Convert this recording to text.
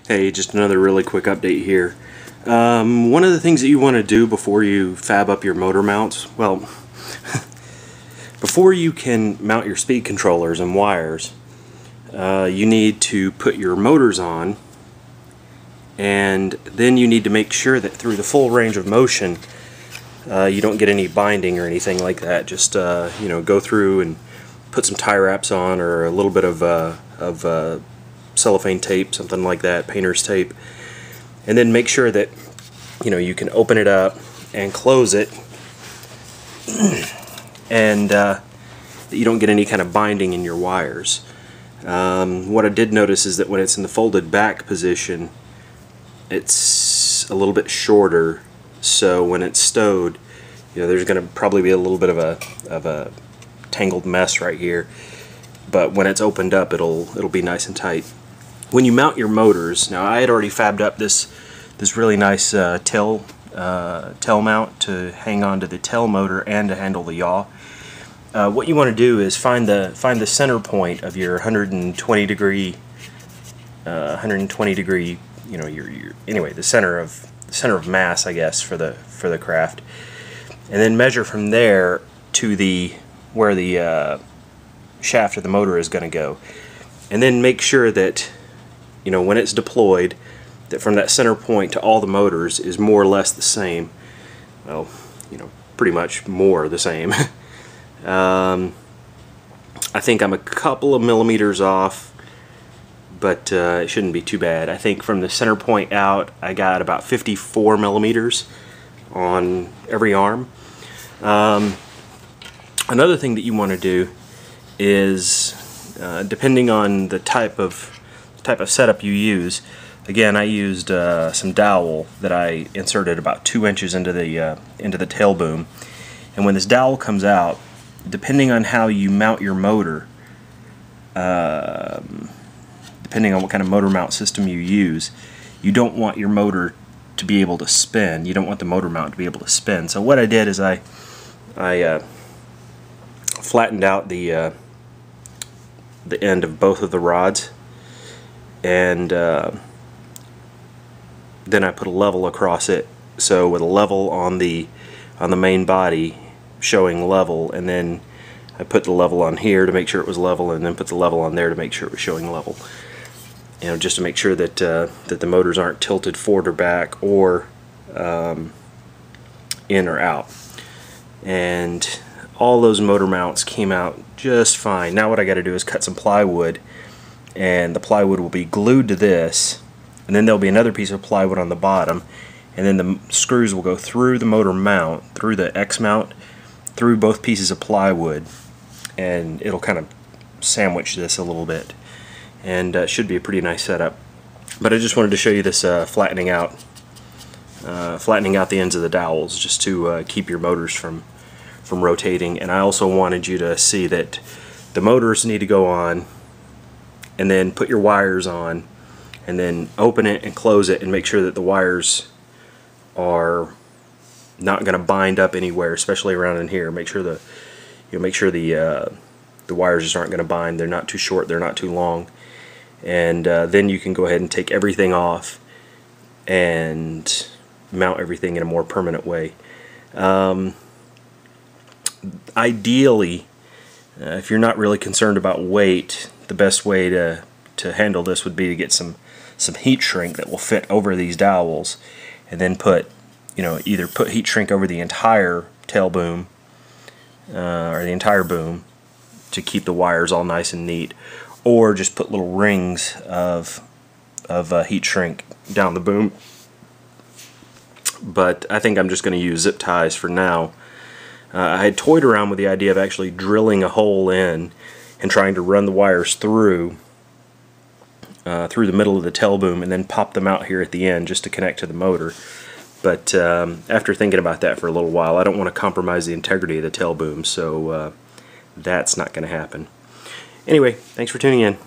Hey, just another really quick update here. One of the things that you want to do before you fab up your motor mounts, well, before you can mount your speed controllers and wires, you need to put your motors on, and then you need to make sure that through the full range of motion you don't get any binding or anything like that. Just go through and put some tie wraps on, or a little bit of cellophane tape, something like that, painter's tape, and then make sure that you can open it up and close it, and that you don't get any kind of binding in your wires. What I did notice is that when it's in the folded back position, it's a little bit shorter, so when it's stowed, there's going to probably be a little bit of a tangled mess right here, but when it's opened up, it'll be nice and tight. When you mount your motors, now I had already fabbed up this really nice tail mount to hang on to the tail motor and to handle the yaw. What you want to do is find the center point of your 120 degree, anyway, the center of mass, I guess, for the craft, and then measure from there to where the shaft of the motor is going to go, and then make sure that when it's deployed, that from that center point to all the motors is more or less the same. Well, pretty much more the same. I think I'm a couple of millimeters off, but it shouldn't be too bad. I think from the center point out, I got about 54 millimeters on every arm. Another thing that you want to do is, depending on the type of setup you use, again, I used some dowel that I inserted about 2 inches into the tail boom, and when this dowel comes out, depending on how you mount your motor, depending on what kind of motor mount system you use, you don't want your motor to be able to spin. You don't want the motor mount to be able to spin. So what I did is I flattened out the end of both of the rods, and then I put a level across it, so with a level on the main body showing level, and then I put the level on here to make sure it was level, and then put the level on there to make sure it was showing level, just to make sure that that the motors aren't tilted forward or back, or in or out. And all those motor mounts came out just fine. Now what I got to do is cut some plywood, and the plywood will be glued to this, and then there'll be another piece of plywood on the bottom, and then the screws will go through the motor mount, through the X mount, through both pieces of plywood, and it'll kind of sandwich this a little bit, and should be a pretty nice setup. But I just wanted to show you this flattening out the ends of the dowels, just to keep your motors from rotating. And I also wanted you to see that the motors need to go on, and then put your wires on, and then open it and close it, and make sure that the wires are not going to bind up anywhere, especially around in here. Make sure the wires just aren't going to bind. They're not too short, they're not too long, and then you can go ahead and take everything off and mount everything in a more permanent way. Ideally, if you're not really concerned about weight, the best way to handle this would be to get some heat shrink that will fit over these dowels, and then put either put heat shrink over the entire tail boom, or the entire boom, to keep the wires all nice and neat, or just put little rings of heat shrink down the boom. But I think I'm just going to use zip ties for now. I had toyed around with the idea of actually drilling a hole in and trying to run the wires through the middle of the tail boom, and then pop them out here at the end just to connect to the motor. But after thinking about that for a little while, I don't want to compromise the integrity of the tail boom, so that's not going to happen. Anyway, thanks for tuning in.